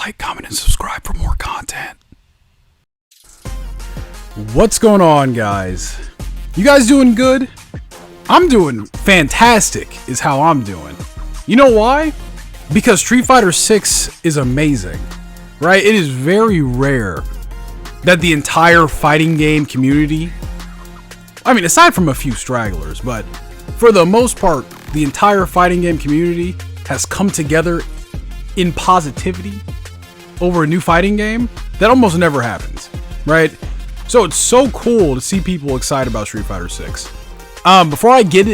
like, comment, and subscribe for more content. What's going on, guys? You guys doing good? I'm doing fantastic is how I'm doing. You know why? Because Street Fighter 6 is amazing, right? It is very rare that the entire fighting game community, I mean, aside from a few stragglers, but for the most part, the entire fighting game community has come together in positivity over a new fighting game. That almost never happens, right? So it's so cool to see people excited about Street Fighter 6. Before I get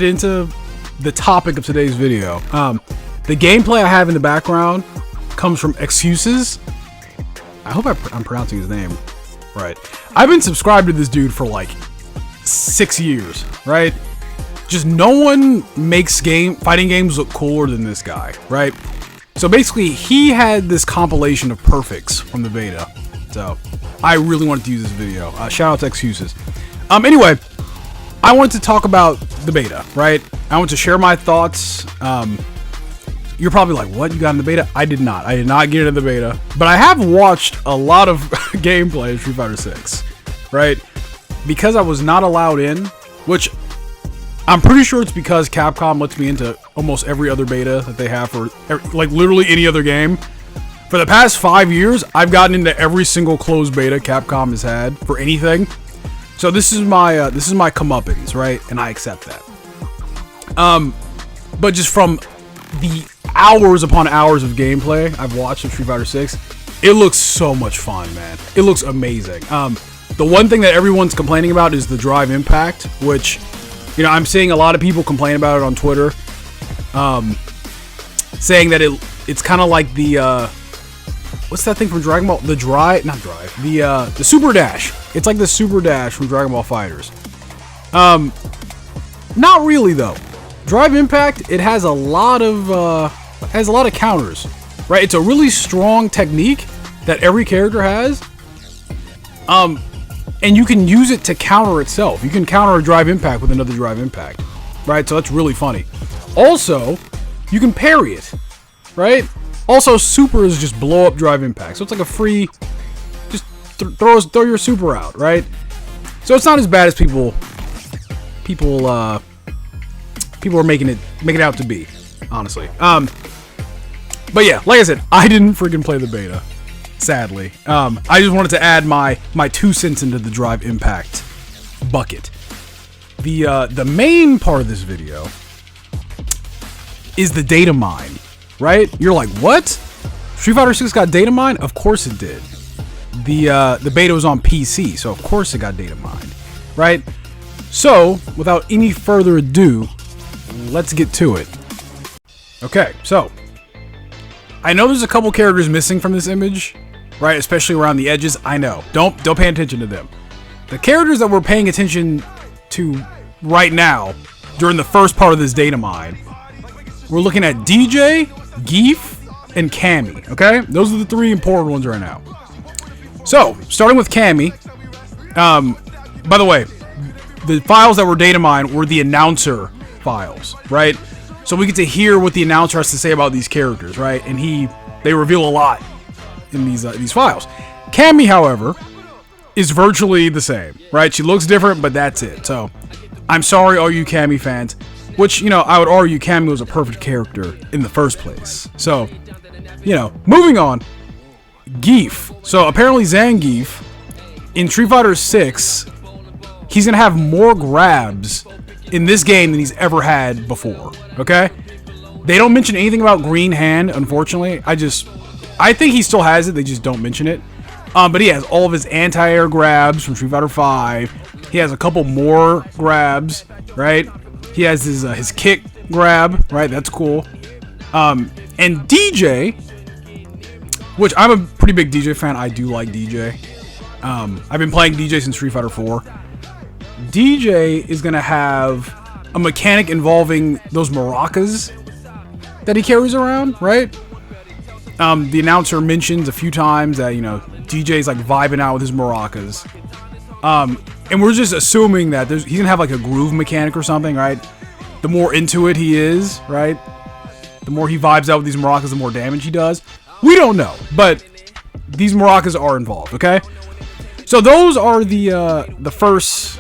into the topic of today's video, the gameplay I have in the background comes from Excuses. I hope I'm pronouncing his name right. I've been subscribed to this dude for like 6 years, right? Just no one makes fighting games look cooler than this guy, right? So basically, he had this compilation of perfects from the beta. So I really wanted to use this video. Shout out to Excuses. Anyway, I wanted to talk about the beta, right? I want to share my thoughts. You're probably like, what? You got in the beta? I did not. I did not get into the beta. But I have watched a lot of gameplay of Street Fighter 6, right? Because I was not allowed in, which I'm pretty sure it's because Capcom lets me into almost every other beta that they have for, like, literally any other game. For the past 5 years, I've gotten into every single closed beta Capcom has had for anything. So this is my comeuppance, right? And I accept that. But just from the hours upon hours of gameplay I've watched of Street Fighter 6, it looks so much fun, man. It looks amazing. The one thing that everyone's complaining about is the drive impact, which, you know, I'm seeing a lot of people complain about it on Twitter, saying that it's kind of like the what's that thing from Dragon Ball? The Super Dash. It's like the Super Dash from Dragon Ball Fighters. Not really though. Drive impact, it has a lot of counters, right? It's a really strong technique that every character has. And you can use it to counter itself. You can counter a drive impact with another drive impact, right? So that's really funny. Also, you can parry it, right? Also, super is just blow up drive impact. So it's like a free, just throw your super out, right? So it's not as bad as people are making it out to be, honestly. But yeah, like I said, I didn't freaking play the beta, sadly. I just wanted to add my 2 cents into the drive impact bucket. The main part of this video is the Datamine, right? You're like, what? Street Fighter 6 got Datamine? Of course it did. The beta was on PC, so of course it got Datamine, right? So, without any further ado, let's get to it. Okay, so I know there's a couple characters missing from this image, right? Especially around the edges. I know. Don't pay attention to them. The characters that we're paying attention to right now during the first part of this Datamine, we're looking at DJ, Zangief, and Cammy. Okay, those are the 3 important ones right now. So, starting with Cammy. By the way, the files that were Datamine were the announcer files, right? So we get to hear what the announcer has to say about these characters, right? And they reveal a lot in these files. Cammy, however, is virtually the same, right? She looks different, but that's it. So I'm sorry, all you Cammy fans. Which, you know, I would argue Cammy was a perfect character in the first place. So, you know, moving on. Zangief. So apparently Zangief in Street Fighter 6, he's gonna have more grabs in this game than he's ever had before, okay? They don't mention anything about Green Hand, unfortunately. I think he still has it, they just don't mention it. But he has all of his anti-air grabs from Street Fighter 5. He has a couple more grabs, right? He has his kick grab, right? That's cool. And DJ, which I'm a pretty big DJ fan. I do like DJ. I've been playing DJ since Street Fighter 4. DJ is going to have a mechanic involving those maracas that he carries around, right? The announcer mentions a few times that, you know, DJ's like vibing out with his maracas. And we're just assuming that he's going to have like a groove mechanic or something, right? The more into it he is, right? The more he vibes out with these maracas, the more damage he does. We don't know, but these maracas are involved, okay? So those are the first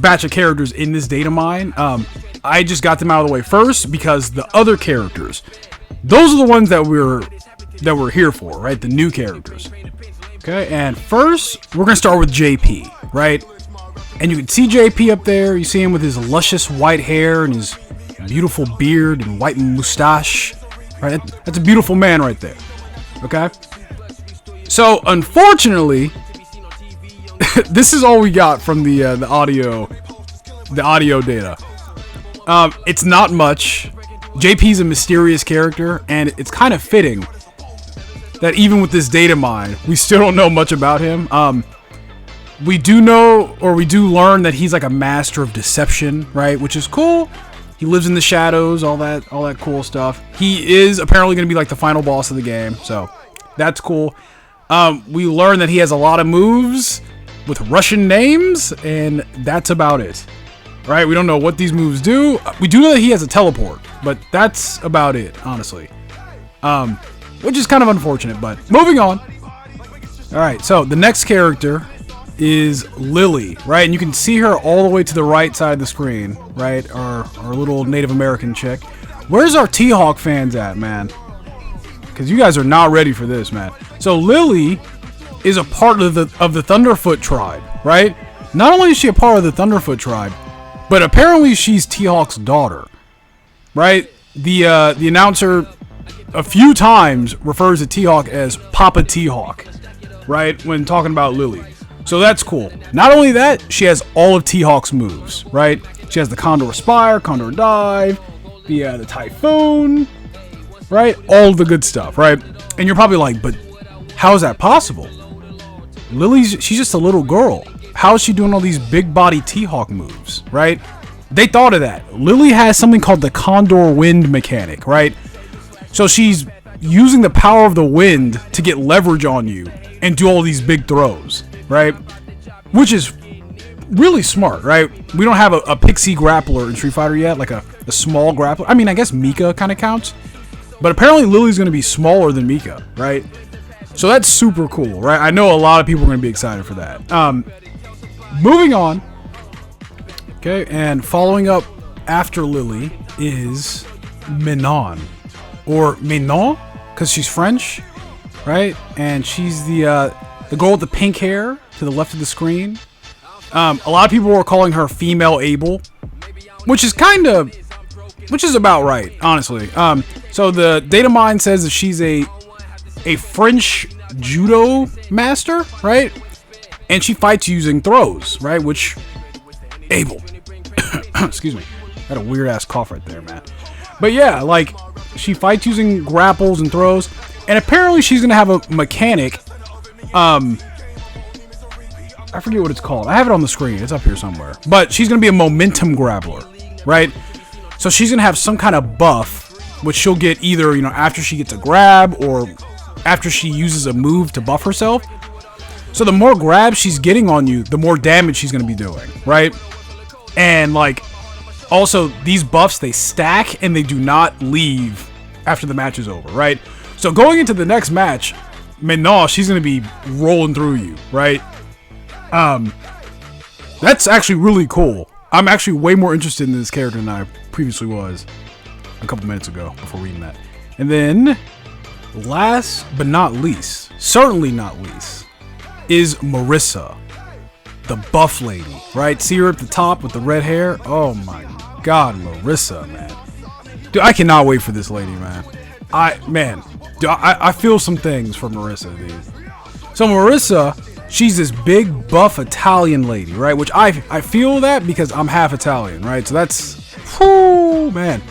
batch of characters in this data mine. I just got them out of the way first because the other characters, those are the ones that we're here for, right? The new characters. Okay, and first we're gonna start with JP, right? And you can see JP up there. You see him with his luscious white hair and his beautiful beard and white mustache. Right, that's a beautiful man right there. Okay. So unfortunately, this is all we got from the audio data. It's not much. JP's a mysterious character, and it's kind of fitting that even with this data mine, we still don't know much about him. We do learn that he's like a master of deception, right? Which is cool. He lives in the shadows, all that cool stuff. He is apparently going to be like the final boss of the game, so that's cool. We learn that he has a lot of moves with Russian names, and that's about it. Right? We don't know what these moves do. We do know that he has a teleport, but that's about it, honestly. Which is kind of unfortunate, but moving on. Alright, so the next character is Lily, right? And you can see her all the way to the right side of the screen, right? Our little Native American chick. Where's our T-Hawk fans at, man? Because you guys are not ready for this, man. So Lily is a part of the Thunderfoot tribe, right? Not only is she a part of the Thunderfoot tribe, but apparently she's T-Hawk's daughter, right? The announcer a few times refers to T-Hawk as Papa T-Hawk, right? When talking about Lily. So that's cool. Not only that, she has all of T-Hawk's moves, right? She has the Condor Spire, Condor Dive, the Typhoon, right? All the good stuff, right? And you're probably like, but how is that possible? She's just a little girl. How is she doing all these big body T-Hawk moves, right? They thought of that. Lily has something called the Condor Wind mechanic, right? So she's using the power of the wind to get leverage on you and do all these big throws, right? Which is really smart, right? We don't have a pixie grappler in Street Fighter yet, like a small grappler. I mean, I guess Mika kind of counts. But apparently Lily's going to be smaller than Mika, right? So that's super cool, right? I know a lot of people are going to be excited for that. Moving on. Okay, and following up after Lily is Menon. Or Menon, because she's French, right? And she's the girl with the pink hair to the left of the screen. A lot of people were calling her female Abel, which is about right, honestly. So the Datamine says that she's a French judo master, right? And she fights using throws, right? Which Abel, excuse me, I had a weird ass cough right there, man. But yeah, like she fights using grapples and throws, and apparently she's gonna have a mechanic. I forget what it's called. I have it on the screen. It's up here somewhere. But she's gonna be a momentum grappler, right? So she's gonna have some kind of buff, which she'll get either, after she gets a grab or after she uses a move to buff herself. So the more grabs she's getting on you, the more damage she's gonna be doing, right? And like, also these buffs, they stack and they do not leave after the match is over, right? So going into the next match, Menon, she's gonna be rolling through you, right? That's actually really cool. I'm actually way more interested in this character than I previously was a couple minutes ago before reading that. And then, last but not least, certainly not least, is Marissa, the buff lady, right? See her at the top with the red hair? Oh my god, Marissa, man. Dude, I cannot wait for this lady, man. I feel some things for Marissa, dude. So Marissa, she's this big buff Italian lady, right? Which I feel that because I'm half Italian, right? So that's, whoo, man.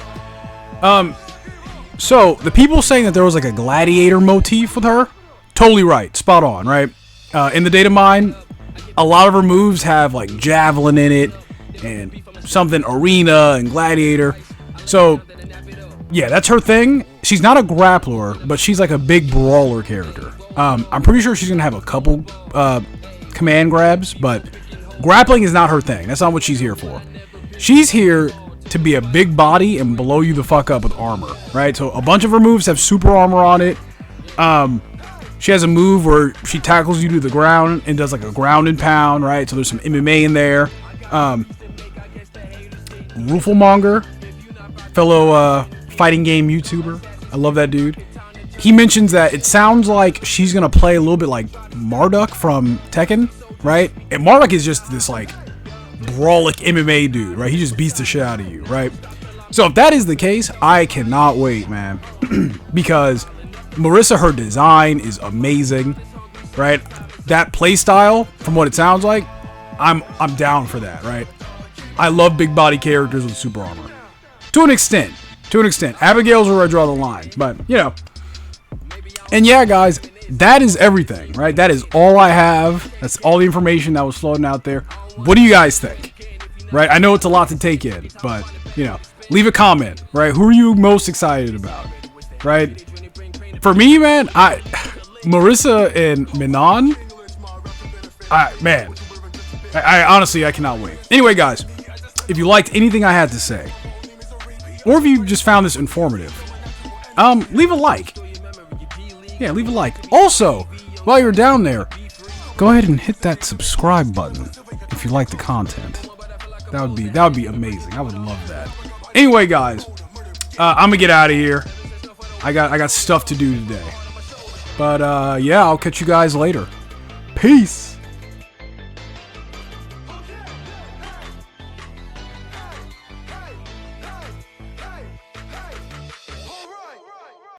So the people saying that there was like a gladiator motif with her, totally right, spot on, right? In the Datamine, a lot of her moves have like javelin in it and something arena and gladiator. So yeah, that's her thing. She's not a grappler, but she's like a big brawler character. I'm pretty sure she's gonna have a couple command grabs, but grappling is not her thing. That's not what she's here for. She's here to be a big body and blow you the fuck up with armor, right? So a bunch of her moves have super armor on it. She has a move where she tackles you to the ground and does like a ground and pound, right? So there's some MMA in there. Ruffelmonger, fellow fighting game YouTuber. I love that dude. He mentions that it sounds like she's going to play a little bit like Marduk from Tekken, right? And Marduk is just this like brawlic MMA dude, right? He just beats the shit out of you, right? So if that is the case, I cannot wait, man. Because Marissa, her design is amazing, right? That play style, from what it sounds like, I'm down for that, right? I love big body characters with super armor. To an extent. Abigail's where I draw the line, but, you know. And yeah, guys, that is everything, right? That is all I have. That's all the information that was floating out there. What do you guys think? Right? I know it's a lot to take in, but, you know, leave a comment, right? Who are you most excited about, right? For me, man, Marissa and Minon, I honestly, I cannot wait. Anyway, guys, if you liked anything I had to say, or if you just found this informative, leave a like. Yeah, leave a like. Also, while you're down there, go ahead and hit that subscribe button if you like the content. That would be amazing. I would love that. Anyway, guys, I'm gonna get out of here. I got stuff to do today. But yeah, I'll catch you guys later. Peace.